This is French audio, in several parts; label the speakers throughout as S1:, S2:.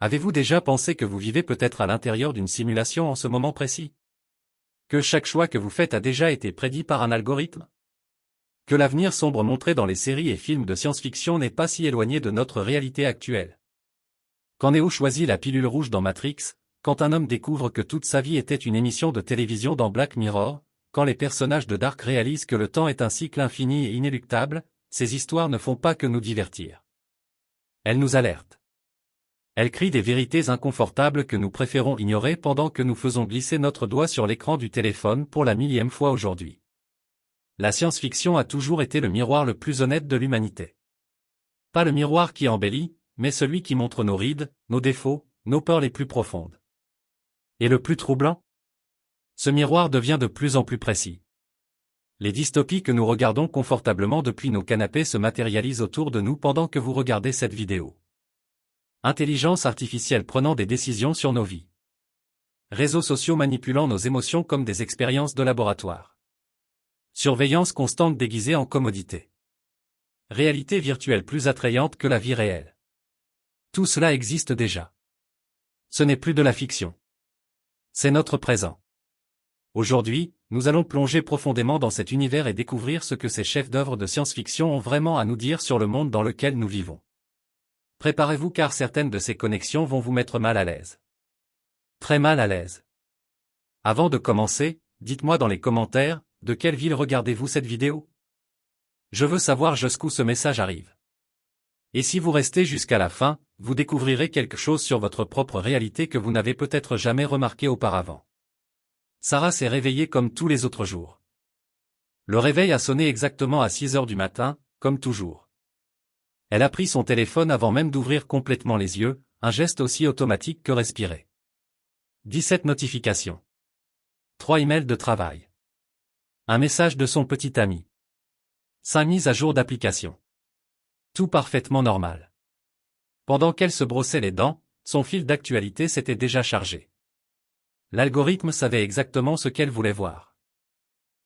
S1: Avez-vous déjà pensé que vous vivez peut-être à l'intérieur d'une simulation en ce moment précis? Que chaque choix que vous faites a déjà été prédit par un algorithme? Que l'avenir sombre montré dans les séries et films de science-fiction n'est pas si éloigné de notre réalité actuelle? Quand Neo choisit la pilule rouge dans Matrix, quand un homme découvre que toute sa vie était une émission de télévision dans Black Mirror, quand les personnages de Dark réalisent que le temps est un cycle infini et inéluctable, ces histoires ne font pas que nous divertir. Elles nous alertent. Elles crient des vérités inconfortables que nous préférons ignorer pendant que nous faisons glisser notre doigt sur l'écran du téléphone pour la millième fois aujourd'hui. La science-fiction a toujours été le miroir le plus honnête de l'humanité. Pas le miroir qui embellit, mais celui qui montre nos rides, nos défauts, nos peurs les plus profondes. Et le plus troublant? Ce miroir devient de plus en plus précis. Les dystopies que nous regardons confortablement depuis nos canapés se matérialisent autour de nous pendant que vous regardez cette vidéo. Intelligence artificielle prenant des décisions sur nos vies. Réseaux sociaux manipulant nos émotions comme des expériences de laboratoire. Surveillance constante déguisée en commodité. Réalité virtuelle plus attrayante que la vie réelle. Tout cela existe déjà. Ce n'est plus de la fiction. C'est notre présent. Aujourd'hui, nous allons plonger profondément dans cet univers et découvrir ce que ces chefs-d'œuvre de science-fiction ont vraiment à nous dire sur le monde dans lequel nous vivons. Préparez-vous car certaines de ces connexions vont vous mettre mal à l'aise. Très mal à l'aise. Avant de commencer, dites-moi dans les commentaires, de quelle ville regardez-vous cette vidéo? Je veux savoir jusqu'où ce message arrive. Et si vous restez jusqu'à la fin, vous découvrirez quelque chose sur votre propre réalité que vous n'avez peut-être jamais remarqué auparavant. Sarah s'est réveillée comme tous les autres jours. Le réveil a sonné exactement à 6 heures du matin, comme toujours. Elle a pris son téléphone avant même d'ouvrir complètement les yeux, un geste aussi automatique que respirer. 17 notifications. 3 emails de travail. Un message de son petit ami. 5 mises à jour d'application. Tout parfaitement normal. Pendant qu'elle se brossait les dents, son fil d'actualité s'était déjà chargé. L'algorithme savait exactement ce qu'elle voulait voir.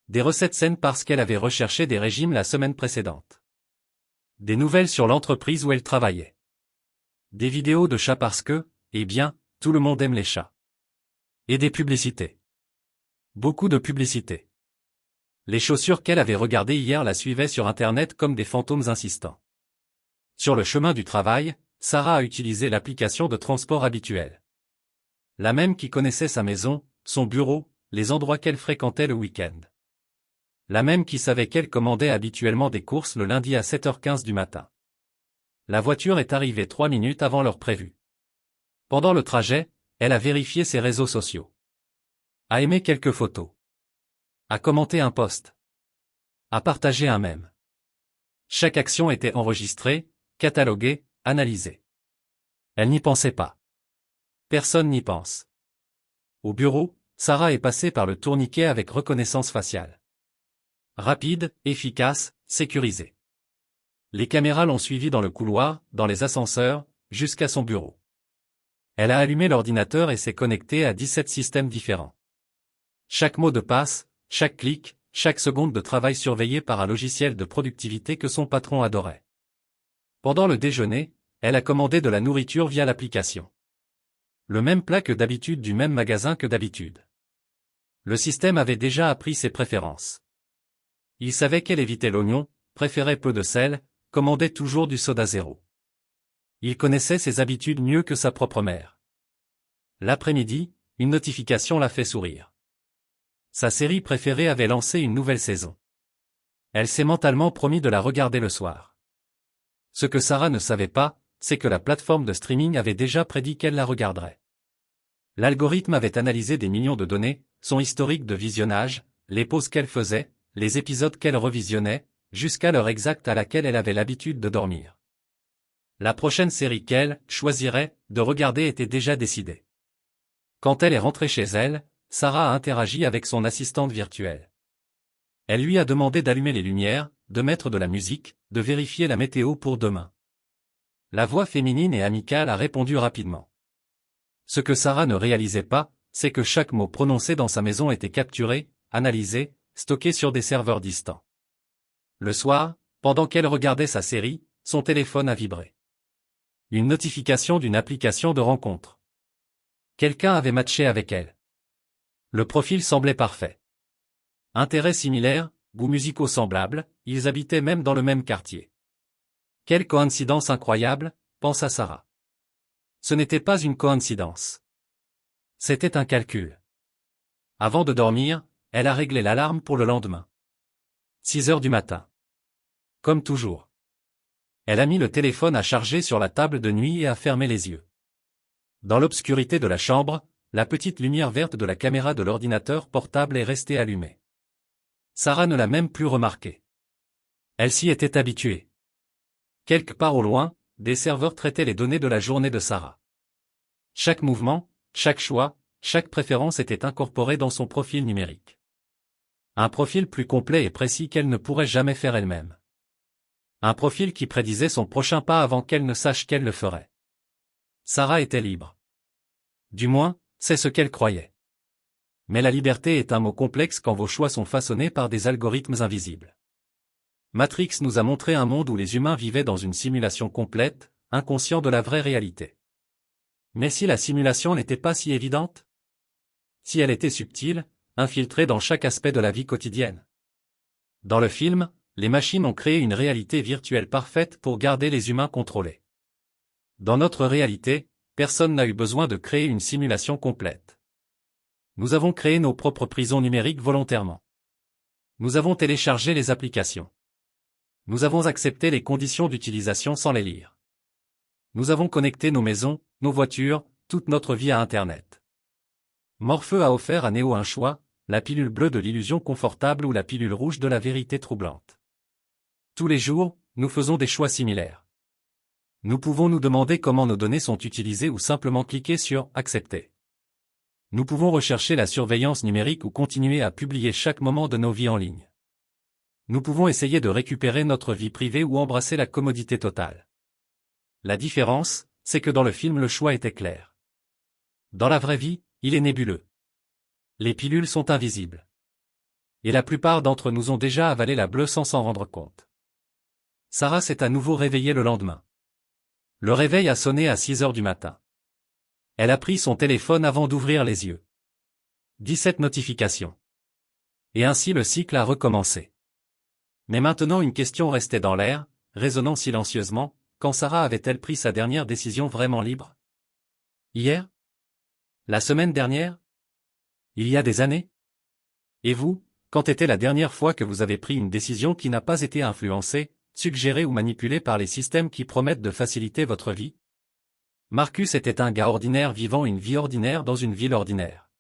S1: Des recettes saines parce qu'elle avait recherché des régimes la semaine précédente. Des nouvelles sur l'entreprise où elle travaillait. Des vidéos de chats parce que, eh bien, tout le monde aime les chats. Et des publicités. Beaucoup de publicités. Les chaussures qu'elle avait regardées hier la suivaient sur Internet comme des fantômes insistants. Sur le chemin du travail, Sarah a utilisé l'application de transport habituelle. La même qui connaissait sa maison, son bureau, les endroits qu'elle fréquentait le week-end. La même qui savait qu'elle commandait habituellement des courses le lundi à 7h15 du matin. La voiture est arrivée 3 minutes avant l'heure prévue. Pendant le trajet, elle a vérifié ses réseaux sociaux. A aimé quelques photos. A commenté un post. A partagé un mème. Chaque action était enregistrée, cataloguée, analysée. Elle n'y pensait pas. Personne n'y pense. Au bureau, Sarah est passée par le tourniquet avec reconnaissance faciale. Rapide, efficace, sécurisé. Les caméras l'ont suivie dans le couloir, dans les ascenseurs, jusqu'à son bureau. Elle a allumé l'ordinateur et s'est connectée à 17 systèmes différents. Chaque mot de passe, chaque clic, chaque seconde de travail surveillée par un logiciel de productivité que son patron adorait. Pendant le déjeuner, elle a commandé de la nourriture via l'application. Le même plat que d'habitude du même magasin que d'habitude. Le système avait déjà appris ses préférences. Il savait qu'elle évitait l'oignon, préférait peu de sel, commandait toujours du soda zéro. Il connaissait ses habitudes mieux que sa propre mère. L'après-midi, une notification l'a fait sourire. Sa série préférée avait lancé une nouvelle saison. Elle s'est mentalement promis de la regarder le soir. Ce que Sarah ne savait pas, c'est que la plateforme de streaming avait déjà prédit qu'elle la regarderait. L'algorithme avait analysé des millions de données, son historique de visionnage, les pauses qu'elle faisait, les épisodes qu'elle revisionnait, jusqu'à l'heure exacte à laquelle elle avait l'habitude de dormir. La prochaine série qu'elle choisirait de regarder était déjà décidée. Quand elle est rentrée chez elle, Sarah a interagi avec son assistante virtuelle. Elle lui a demandé d'allumer les lumières, de mettre de la musique, de vérifier la météo pour demain. La voix féminine et amicale a répondu rapidement. Ce que Sarah ne réalisait pas, c'est que chaque mot prononcé dans sa maison était capturé, analysé, stocké sur des serveurs distants. Le soir, pendant qu'elle regardait sa série, son téléphone a vibré. Une notification d'une application de rencontre. Quelqu'un avait matché avec elle. Le profil semblait parfait. Intérêts similaires, goûts musicaux semblables, ils habitaient même dans le même quartier. Quelle coïncidence incroyable, pensa Sarah. Ce n'était pas une coïncidence. C'était un calcul. Avant de dormir, elle a réglé l'alarme pour le lendemain. 6 heures du matin. Comme toujours. Elle a mis le téléphone à charger sur la table de nuit et a fermé les yeux. Dans l'obscurité de la chambre, la petite lumière verte de la caméra de l'ordinateur portable est restée allumée. Sarah ne l'a même plus remarqué. Elle s'y était habituée. Quelque part au loin, des serveurs traitaient les données de la journée de Sarah. Chaque mouvement, chaque choix, chaque préférence était incorporé dans son profil numérique. Un profil plus complet et précis qu'elle ne pourrait jamais faire elle-même. Un profil qui prédisait son prochain pas avant qu'elle ne sache qu'elle le ferait. Sarah était libre. Du moins, c'est ce qu'elle croyait. Mais la liberté est un mot complexe quand vos choix sont façonnés par des algorithmes invisibles. Matrix nous a montré un monde où les humains vivaient dans une simulation complète, inconscients de la vraie réalité. Mais si la simulation n'était pas si évidente? Si elle était subtile, infiltrée dans chaque aspect de la vie quotidienne? Dans le film, les machines ont créé une réalité virtuelle parfaite pour garder les humains contrôlés. Dans notre réalité, personne n'a eu besoin de créer une simulation complète. Nous avons créé nos propres prisons numériques volontairement. Nous avons téléchargé les applications. Nous avons accepté les conditions d'utilisation sans les lire. Nous avons connecté nos maisons, nos voitures, toute notre vie à Internet. Morpheu a offert à Neo un choix, la pilule bleue de l'illusion confortable ou la pilule rouge de la vérité troublante. Tous les jours, nous faisons des choix similaires. Nous pouvons nous demander comment nos données sont utilisées ou simplement cliquer sur « Accepter ». Nous pouvons rechercher la surveillance numérique ou continuer à publier chaque moment de nos vies en ligne. Nous pouvons essayer de récupérer notre vie privée ou embrasser la commodité totale. La différence, c'est que dans le film le choix était clair. Dans la vraie vie, il est nébuleux. Les pilules sont invisibles. Et la plupart d'entre nous ont déjà avalé la bleue sans s'en rendre compte. Sarah s'est à nouveau réveillée le lendemain. Le réveil a sonné à 6 heures du matin. Elle a pris son téléphone avant d'ouvrir les yeux. 17 notifications. Et ainsi le cycle a recommencé. Mais maintenant une question restait dans l'air, résonnant silencieusement, quand Sarah avait-elle pris sa dernière décision vraiment libre? Hier? La semaine dernière? Il y a des années? Et vous, quand était la dernière fois que vous avez pris une décision qui n'a pas été influencée, suggérée ou manipulée par les systèmes qui promettent de faciliter votre vie? Marcus était un gars ordinaire vivant une vie ordinaire dans une ville ordinaire.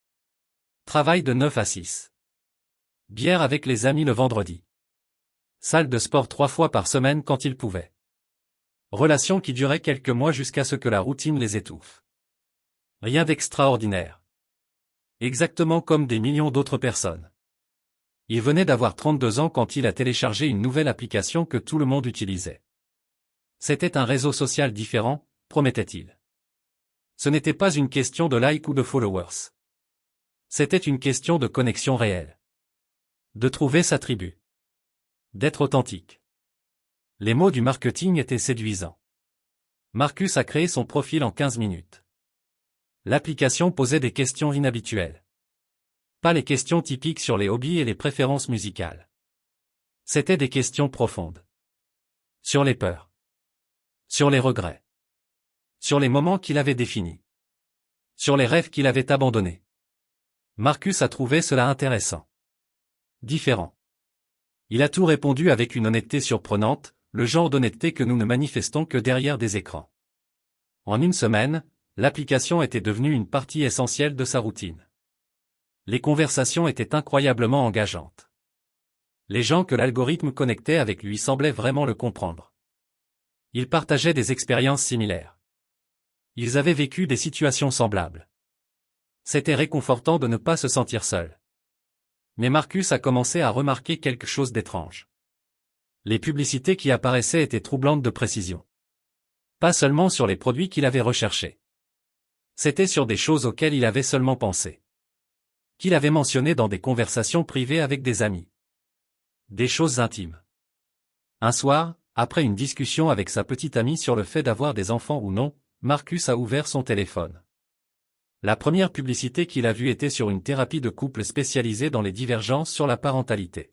S1: Travail de 9 à 6. Bière avec les amis le vendredi. Salle de sport 3 fois par semaine quand il pouvait. Relation qui durait quelques mois jusqu'à ce que la routine les étouffe. Rien d'extraordinaire. Exactement comme des millions d'autres personnes. Il venait d'avoir 32 ans quand il a téléchargé une nouvelle application que tout le monde utilisait. C'était un réseau social différent, promettait-il. Ce n'était pas une question de likes ou de followers. C'était une question de connexion réelle. De trouver sa tribu. D'être authentique. Les mots du marketing étaient séduisants. Marcus a créé son profil en 15 minutes. L'application posait des questions inhabituelles. Pas les questions typiques sur les hobbies et les préférences musicales. C'étaient des questions profondes. Sur les peurs. Sur les regrets. Sur les moments qu'il avait définis. Sur les rêves qu'il avait abandonnés. Marcus a trouvé cela intéressant. Différent. Il a tout répondu avec une honnêteté surprenante, le genre d'honnêteté que nous ne manifestons que derrière des écrans. En une semaine, l'application était devenue une partie essentielle de sa routine. Les conversations étaient incroyablement engageantes. Les gens que l'algorithme connectait avec lui semblaient vraiment le comprendre. Ils partageaient des expériences similaires. Ils avaient vécu des situations semblables. C'était réconfortant de ne pas se sentir seul. Mais Marcus a commencé à remarquer quelque chose d'étrange. Les publicités qui apparaissaient étaient troublantes de précision. Pas seulement sur les produits qu'il avait recherchés. C'était sur des choses auxquelles il avait seulement pensé. Qu'il avait mentionnées dans des conversations privées avec des amis. Des choses intimes. Un soir, Après une discussion avec sa petite amie sur le fait d'avoir des enfants ou non, Marcus a ouvert son téléphone. La première publicité qu'il a vue était sur une thérapie de couple spécialisée dans les divergences sur la parentalité.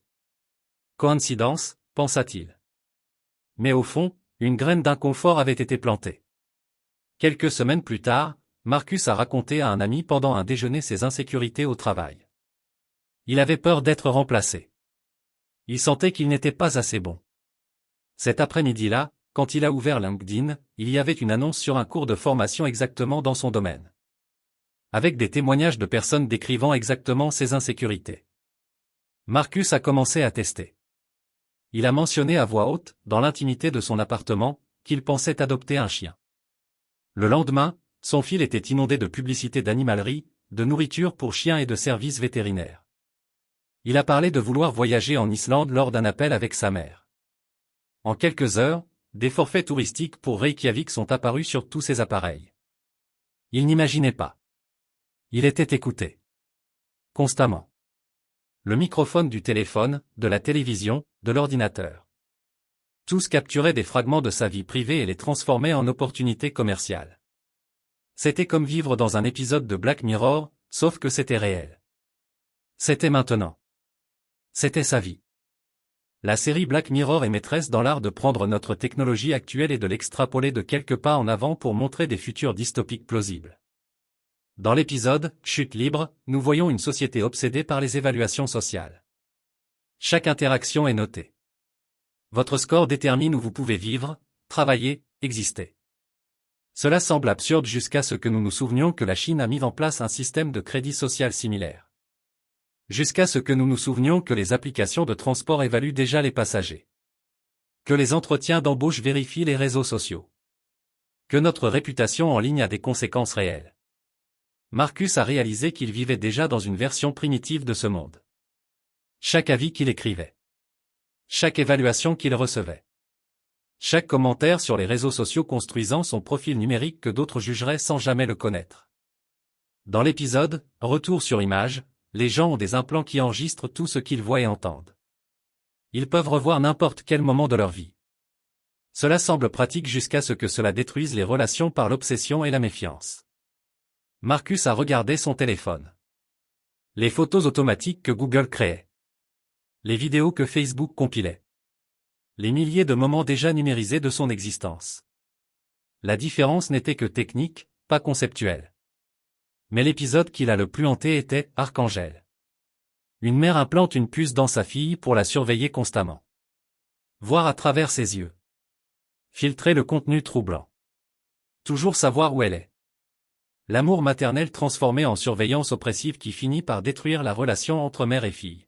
S1: Coïncidence, pensa-t-il. Mais au fond, une graine d'inconfort avait été plantée. Quelques semaines plus tard, Marcus a raconté à un ami pendant un déjeuner ses insécurités au travail. Il avait peur d'être remplacé. Il sentait qu'il n'était pas assez bon. Cet après-midi-là, quand il a ouvert LinkedIn, il y avait une annonce sur un cours de formation exactement dans son domaine. Avec des témoignages de personnes décrivant exactement ses insécurités. Marcus a commencé à tester. Il a mentionné à voix haute, dans l'intimité de son appartement, qu'il pensait adopter un chien. Le lendemain, son fil était inondé de publicités d'animalerie, de nourriture pour chiens et de services vétérinaires. Il a parlé de vouloir voyager en Islande lors d'un appel avec sa mère. En quelques heures, des forfaits touristiques pour Reykjavik sont apparus sur tous ses appareils. Il n'imaginait pas. Il était écouté. Constamment. Le microphone du téléphone, de la télévision, de l'ordinateur. Tous capturaient des fragments de sa vie privée et les transformaient en opportunités commerciales. C'était comme vivre dans un épisode de Black Mirror, sauf que c'était réel. C'était maintenant. C'était sa vie. La série Black Mirror est maîtresse dans l'art de prendre notre technologie actuelle et de l'extrapoler de quelques pas en avant pour montrer des futurs dystopiques plausibles. Dans l'épisode « Chute libre », nous voyons une société obsédée par les évaluations sociales. Chaque interaction est notée. Votre score détermine où vous pouvez vivre, travailler, exister. Cela semble absurde jusqu'à ce que nous nous souvenions que la Chine a mis en place un système de crédit social similaire. Jusqu'à ce que nous nous souvenions que les applications de transport évaluent déjà les passagers. Que les entretiens d'embauche vérifient les réseaux sociaux. Que notre réputation en ligne a des conséquences réelles. Marcus a réalisé qu'il vivait déjà dans une version primitive de ce monde. Chaque avis qu'il écrivait. Chaque évaluation qu'il recevait. Chaque commentaire sur les réseaux sociaux construisant son profil numérique que d'autres jugeraient sans jamais le connaître. Dans l'épisode « Retour sur image », les gens ont des implants qui enregistrent tout ce qu'ils voient et entendent. Ils peuvent revoir n'importe quel moment de leur vie. Cela semble pratique jusqu'à ce que cela détruise les relations par l'obsession et la méfiance. Marcus a regardé son téléphone. Les photos automatiques que Google créait. Les vidéos que Facebook compilait. Les milliers de moments déjà numérisés de son existence. La différence n'était que technique, pas conceptuelle. Mais l'épisode qui l'a le plus hanté était « Archangel ». Une mère implante une puce dans sa fille pour la surveiller constamment. Voir à travers ses yeux. Filtrer le contenu troublant. Toujours savoir où elle est. L'amour maternel transformé en surveillance oppressive qui finit par détruire la relation entre mère et fille.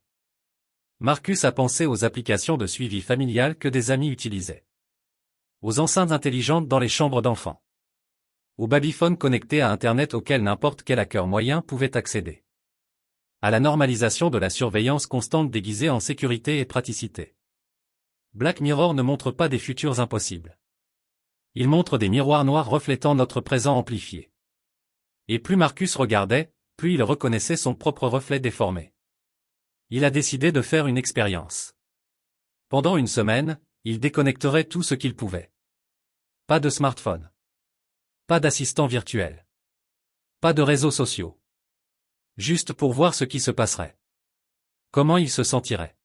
S1: Marcus a pensé aux applications de suivi familial que des amis utilisaient. Aux enceintes intelligentes dans les chambres d'enfants. Aux babyphones connectés à Internet auxquels n'importe quel hacker moyen pouvait accéder. À la normalisation de la surveillance constante déguisée en sécurité et praticité. Black Mirror ne montre pas des futurs impossibles. Il montre des miroirs noirs reflétant notre présent amplifié. Et plus Marcus regardait, plus il reconnaissait son propre reflet déformé. Il a décidé de faire une expérience. Pendant une semaine, il déconnecterait tout ce qu'il pouvait. Pas de smartphone. Pas d'assistant virtuel. Pas de réseaux sociaux. Juste pour voir ce qui se passerait. Comment il se sentirait.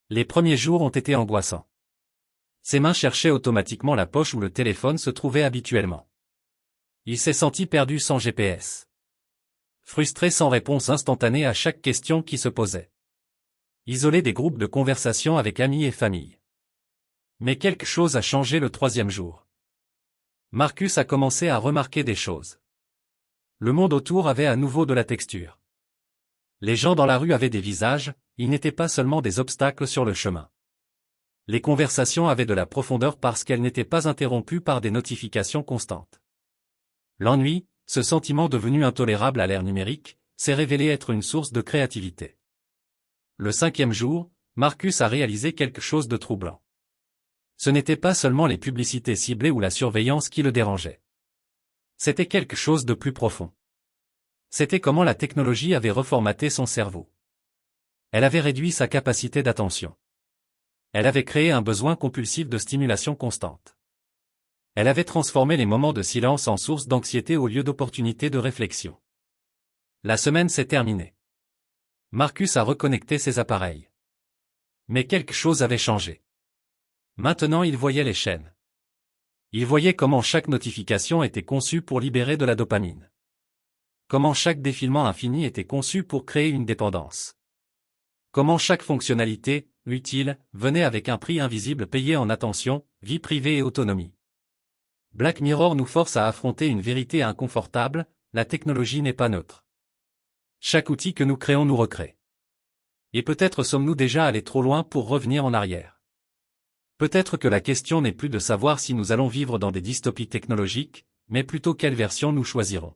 S1: Les premiers jours ont été angoissants. Ses mains cherchaient automatiquement la poche où le téléphone se trouvait habituellement. Il s'est senti perdu sans GPS. Frustré sans réponse instantanée à chaque question qui se posait. Isolé des groupes de conversation avec amis et famille. Mais quelque chose a changé le troisième jour. Marcus a commencé à remarquer des choses. Le monde autour avait à nouveau de la texture. Les gens dans la rue avaient des visages, ils n'étaient pas seulement des obstacles sur le chemin. Les conversations avaient de la profondeur parce qu'elles n'étaient pas interrompues par des notifications constantes. L'ennui, ce sentiment devenu intolérable à l'ère numérique, s'est révélé être une source de créativité. Le cinquième jour, Marcus a réalisé quelque chose de troublant. Ce n'était pas seulement les publicités ciblées ou la surveillance qui le dérangeaient. C'était quelque chose de plus profond. C'était comment la technologie avait reformaté son cerveau. Elle avait réduit sa capacité d'attention. Elle avait créé un besoin compulsif de stimulation constante. Elle avait transformé les moments de silence en source d'anxiété au lieu d'opportunités de réflexion. La semaine s'est terminée. Marcus a reconnecté ses appareils. Mais quelque chose avait changé. Maintenant il voyait les chaînes. Il voyait comment chaque notification était conçue pour libérer de la dopamine. Comment chaque défilement infini était conçu pour créer une dépendance. Comment chaque fonctionnalité, utile, venait avec un prix invisible payé en attention, vie privée et autonomie. Black Mirror nous force à affronter une vérité inconfortable, la technologie n'est pas neutre. Chaque outil que nous créons nous recrée. Et peut-être sommes-nous déjà allés trop loin pour revenir en arrière. Peut-être que la question n'est plus de savoir si nous allons vivre dans des dystopies technologiques, mais plutôt quelle version nous choisirons.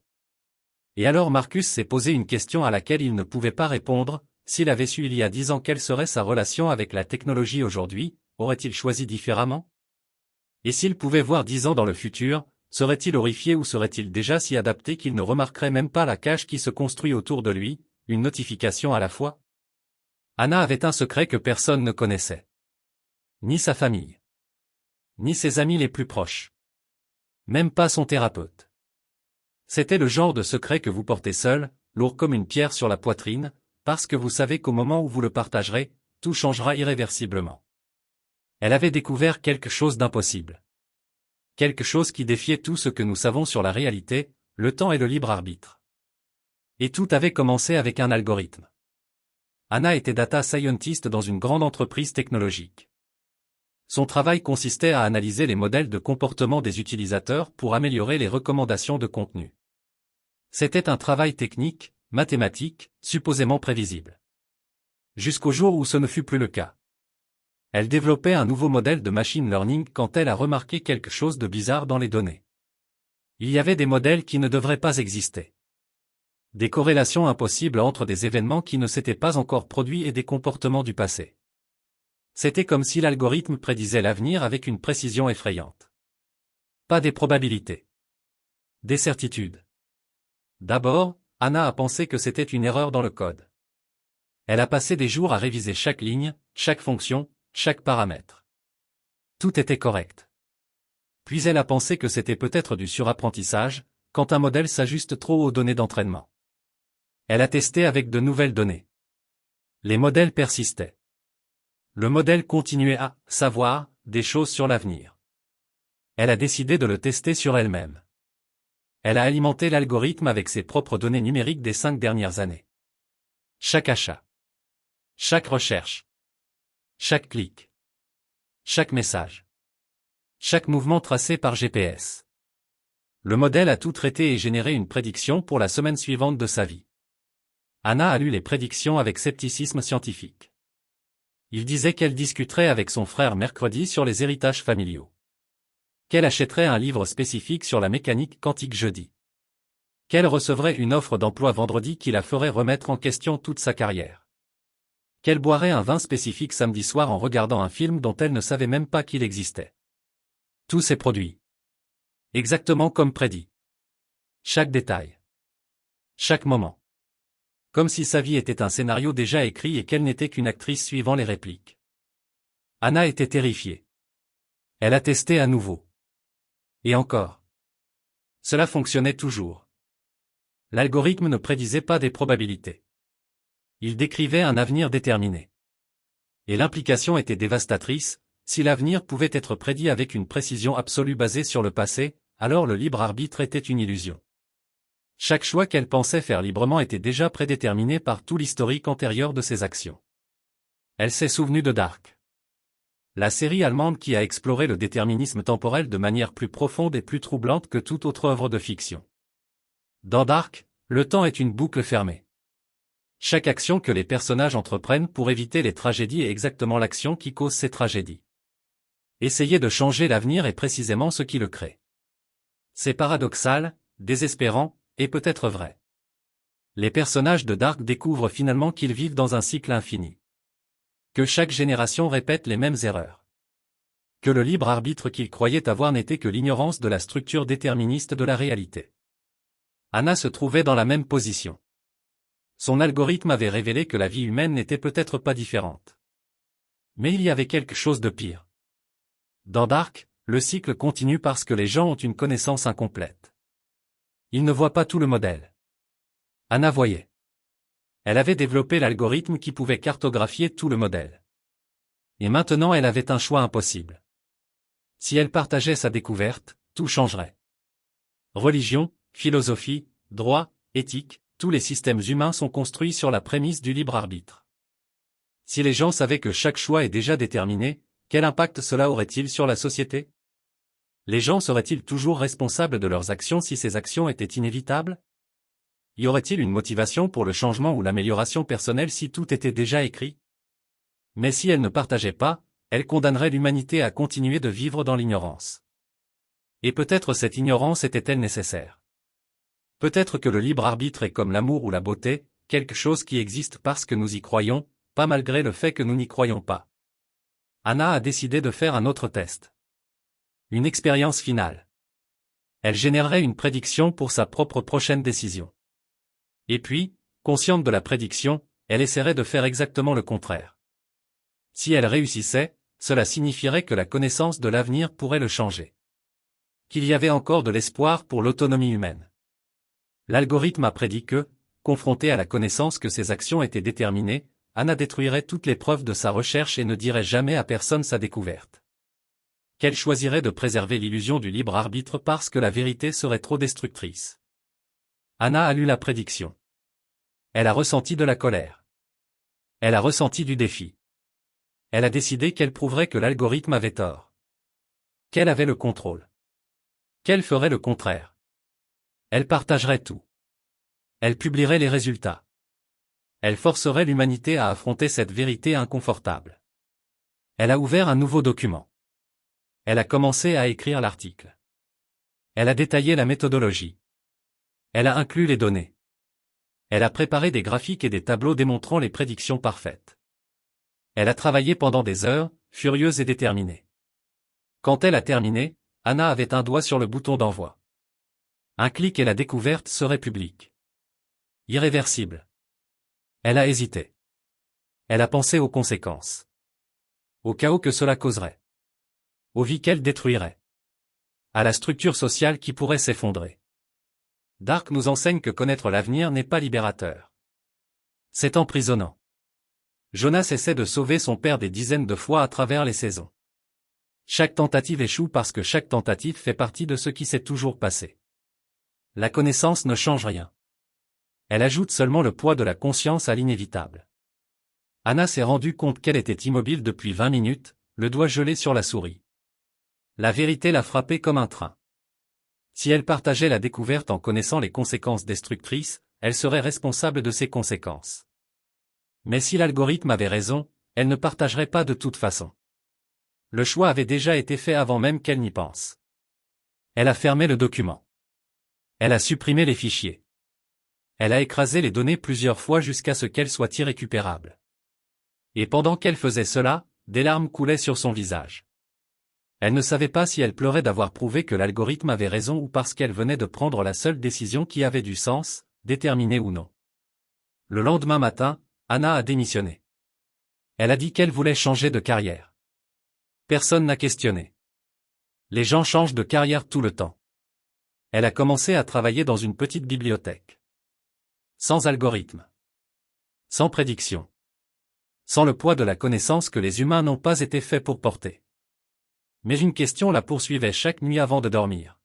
S1: Et alors Marcus s'est posé une question à laquelle il ne pouvait pas répondre. S'il avait su il y a 10 ans quelle serait sa relation avec la technologie aujourd'hui, aurait-il choisi différemment? Et s'il pouvait voir 10 ans dans le futur, serait-il horrifié ou serait-il déjà si adapté qu'il ne remarquerait même pas la cage qui se construit autour de lui, une notification à la fois? Anna avait un secret que personne ne connaissait. Ni sa famille. Ni ses amis les plus proches. Même pas son thérapeute. C'était le genre de secret que vous portez seul, lourd comme une pierre sur la poitrine, parce que vous savez qu'au moment où vous le partagerez, tout changera irréversiblement. Elle avait découvert quelque chose d'impossible. Quelque chose qui défiait tout ce que nous savons sur la réalité, le temps et le libre arbitre. Et tout avait commencé avec un algorithme. Anna était data scientist dans une grande entreprise technologique. Son travail consistait à analyser les modèles de comportement des utilisateurs pour améliorer les recommandations de contenu. C'était un travail technique, mathématique, supposément prévisible. Jusqu'au jour où ce ne fut plus le cas. Elle développait un nouveau modèle de machine learning quand elle a remarqué quelque chose de bizarre dans les données. Il y avait des modèles qui ne devraient pas exister. Des corrélations impossibles entre des événements qui ne s'étaient pas encore produits et des comportements du passé. C'était comme si l'algorithme prédisait l'avenir avec une précision effrayante. Pas des probabilités. Des certitudes. D'abord, Anna a pensé que c'était une erreur dans le code. Elle a passé des jours à réviser chaque ligne, chaque fonction, chaque paramètre. Tout était correct. Puis elle a pensé que c'était peut-être du surapprentissage, quand un modèle s'ajuste trop aux données d'entraînement. Elle a testé avec de nouvelles données. Les modèles persistaient. Le modèle continuait à savoir des choses sur l'avenir. Elle a décidé de le tester sur elle-même. Elle a alimenté l'algorithme avec ses propres données numériques des 5 dernières années. Chaque achat. Chaque recherche. Chaque clic. Chaque message. Chaque mouvement tracé par GPS. Le modèle a tout traité et généré une prédiction pour la semaine suivante de sa vie. Anna a lu les prédictions avec scepticisme scientifique. Il disait qu'elle discuterait avec son frère mercredi sur les héritages familiaux. Qu'elle achèterait un livre spécifique sur la mécanique quantique jeudi. Qu'elle recevrait une offre d'emploi vendredi qui la ferait remettre en question toute sa carrière. Qu'elle boirait un vin spécifique samedi soir en regardant un film dont elle ne savait même pas qu'il existait. Tout s'est produit. Exactement comme prédit. Chaque détail. Chaque moment. Comme si sa vie était un scénario déjà écrit et qu'elle n'était qu'une actrice suivant les répliques. Anna était terrifiée. Elle a testé à nouveau. Et encore. Cela fonctionnait toujours. L'algorithme ne prédisait pas des probabilités. Il décrivait un avenir déterminé. Et l'implication était dévastatrice. Si l'avenir pouvait être prédit avec une précision absolue basée sur le passé, alors le libre arbitre était une illusion. Chaque choix qu'elle pensait faire librement était déjà prédéterminé par tout l'historique antérieur de ses actions. Elle s'est souvenue de Dark. La série allemande qui a exploré le déterminisme temporel de manière plus profonde et plus troublante que toute autre œuvre de fiction. Dans Dark, le temps est une boucle fermée. Chaque action que les personnages entreprennent pour éviter les tragédies est exactement l'action qui cause ces tragédies. Essayer de changer l'avenir est précisément ce qui le crée. C'est paradoxal, désespérant, et peut-être vrai. Les personnages de Dark découvrent finalement qu'ils vivent dans un cycle infini. Que chaque génération répète les mêmes erreurs. Que le libre arbitre qu'ils croyaient avoir n'était que l'ignorance de la structure déterministe de la réalité. Anna se trouvait dans la même position. Son algorithme avait révélé que la vie humaine n'était peut-être pas différente. Mais il y avait quelque chose de pire. Dans Dark, le cycle continue parce que les gens ont une connaissance incomplète. Ils ne voient pas tout le modèle. Anna voyait. Elle avait développé l'algorithme qui pouvait cartographier tout le modèle. Et maintenant elle avait un choix impossible. Si elle partageait sa découverte, tout changerait. Religion, philosophie, droit, éthique, tous les systèmes humains sont construits sur la prémisse du libre arbitre. Si les gens savaient que chaque choix est déjà déterminé, quel impact cela aurait-il sur la société? Les gens seraient-ils toujours responsables de leurs actions si ces actions étaient inévitables? Y aurait-il une motivation pour le changement ou l'amélioration personnelle si tout était déjà écrit? Mais si elle ne partageait pas, elle condamnerait l'humanité à continuer de vivre dans l'ignorance. Et peut-être cette ignorance était-elle nécessaire? Peut-être que le libre arbitre est comme l'amour ou la beauté, quelque chose qui existe parce que nous y croyons, pas malgré le fait que nous n'y croyons pas. Anna a décidé de faire un autre test. Une expérience finale. Elle générerait une prédiction pour sa propre prochaine décision. Et puis, consciente de la prédiction, elle essaierait de faire exactement le contraire. Si elle réussissait, cela signifierait que la connaissance de l'avenir pourrait le changer. Qu'il y avait encore de l'espoir pour l'autonomie humaine. L'algorithme a prédit que, confrontée à la connaissance que ses actions étaient déterminées, Anna détruirait toutes les preuves de sa recherche et ne dirait jamais à personne sa découverte. Qu'elle choisirait de préserver l'illusion du libre arbitre parce que la vérité serait trop destructrice. Anna a lu la prédiction. Elle a ressenti de la colère. Elle a ressenti du défi. Elle a décidé qu'elle prouverait que l'algorithme avait tort. Qu'elle avait le contrôle. Qu'elle ferait le contraire. Elle partagerait tout. Elle publierait les résultats. Elle forcerait l'humanité à affronter cette vérité inconfortable. Elle a ouvert un nouveau document. Elle a commencé à écrire l'article. Elle a détaillé la méthodologie. Elle a inclus les données. Elle a préparé des graphiques et des tableaux démontrant les prédictions parfaites. Elle a travaillé pendant des heures, furieuse et déterminée. Quand elle a terminé, Anna avait un doigt sur le bouton d'envoi. Un clic et la découverte serait publique. Irréversible. Elle a hésité. Elle a pensé aux conséquences. Au chaos que cela causerait. Aux vies qu'elle détruirait. À la structure sociale qui pourrait s'effondrer. Dark nous enseigne que connaître l'avenir n'est pas libérateur. C'est emprisonnant. Jonas essaie de sauver son père des dizaines de fois à travers les saisons. Chaque tentative échoue parce que chaque tentative fait partie de ce qui s'est toujours passé. La connaissance ne change rien. Elle ajoute seulement le poids de la conscience à l'inévitable. Anna s'est rendue compte qu'elle était immobile depuis 20 minutes, le doigt gelé sur la souris. La vérité l'a frappée comme un train. Si elle partageait la découverte en connaissant les conséquences destructrices, elle serait responsable de ces conséquences. Mais si l'algorithme avait raison, elle ne partagerait pas de toute façon. Le choix avait déjà été fait avant même qu'elle n'y pense. Elle a fermé le document. Elle a supprimé les fichiers. Elle a écrasé les données plusieurs fois jusqu'à ce qu'elles soient irrécupérables. Et pendant qu'elle faisait cela, des larmes coulaient sur son visage. Elle ne savait pas si elle pleurait d'avoir prouvé que l'algorithme avait raison ou parce qu'elle venait de prendre la seule décision qui avait du sens, déterminée ou non. Le lendemain matin, Anna a démissionné. Elle a dit qu'elle voulait changer de carrière. Personne n'a questionné. Les gens changent de carrière tout le temps. Elle a commencé à travailler dans une petite bibliothèque. Sans algorithme. Sans prédiction. Sans le poids de la connaissance que les humains n'ont pas été faits pour porter. Mais une question la poursuivait chaque nuit avant de dormir.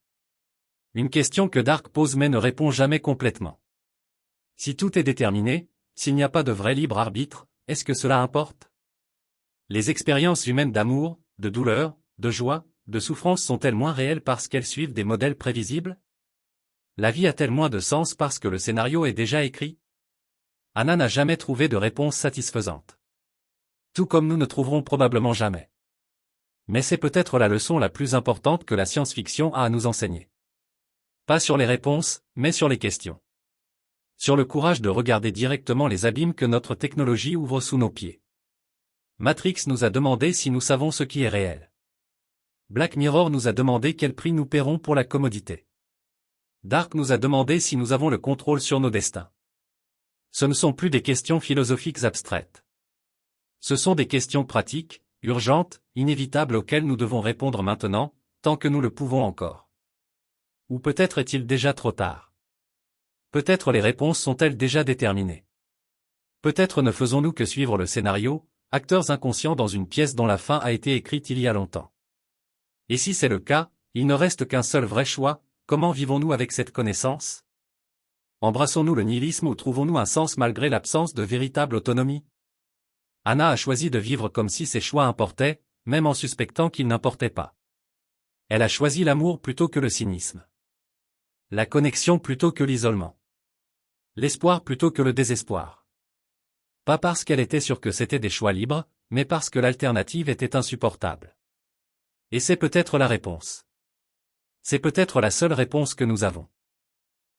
S1: Une question que Dark pose mais ne répond jamais complètement. Si tout est déterminé, s'il n'y a pas de vrai libre arbitre, est-ce que cela importe? Les expériences humaines d'amour, de douleur, de joie, de souffrance sont-elles moins réelles parce qu'elles suivent des modèles prévisibles? La vie a-t-elle moins de sens parce que le scénario est déjà écrit? Anna n'a jamais trouvé de réponse satisfaisante. Tout comme nous ne trouverons probablement jamais. Mais c'est peut-être la leçon la plus importante que la science-fiction a à nous enseigner. Pas sur les réponses, mais sur les questions. Sur le courage de regarder directement les abîmes que notre technologie ouvre sous nos pieds. Matrix nous a demandé si nous savons ce qui est réel. Black Mirror nous a demandé quel prix nous paierons pour la commodité. Dark nous a demandé si nous avons le contrôle sur nos destins. Ce ne sont plus des questions philosophiques abstraites. Ce sont des questions pratiques, urgentes, inévitables auxquelles nous devons répondre maintenant, tant que nous le pouvons encore. Ou peut-être est-il déjà trop tard. Peut-être les réponses sont-elles déjà déterminées. Peut-être ne faisons-nous que suivre le scénario, acteurs inconscients dans une pièce dont la fin a été écrite il y a longtemps. Et si c'est le cas, il ne reste qu'un seul vrai choix, comment vivons-nous avec cette connaissance? Embrassons-nous le nihilisme ou trouvons-nous un sens malgré l'absence de véritable autonomie? Anna a choisi de vivre comme si ses choix importaient, même en suspectant qu'ils n'importaient pas. Elle a choisi l'amour plutôt que le cynisme. La connexion plutôt que l'isolement. L'espoir plutôt que le désespoir. Pas parce qu'elle était sûre que c'était des choix libres, mais parce que l'alternative était insupportable. Et c'est peut-être la réponse. C'est peut-être la seule réponse que nous avons.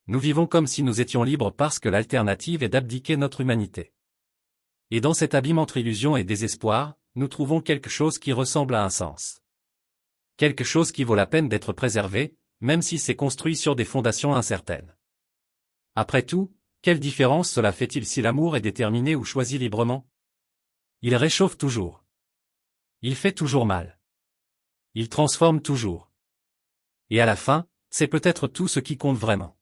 S1: Nous vivons comme si nous étions libres parce que l'alternative est d'abdiquer notre humanité. Et dans cet abîme entre illusion et désespoir, nous trouvons quelque chose qui ressemble à un sens. Quelque chose qui vaut la peine d'être préservé, même si c'est construit sur des fondations incertaines. Après tout, quelle différence cela fait-il si l'amour est déterminé ou choisi librement? Il réchauffe toujours. Il fait toujours mal. Il transforme toujours. Et à la fin, c'est peut-être tout ce qui compte vraiment.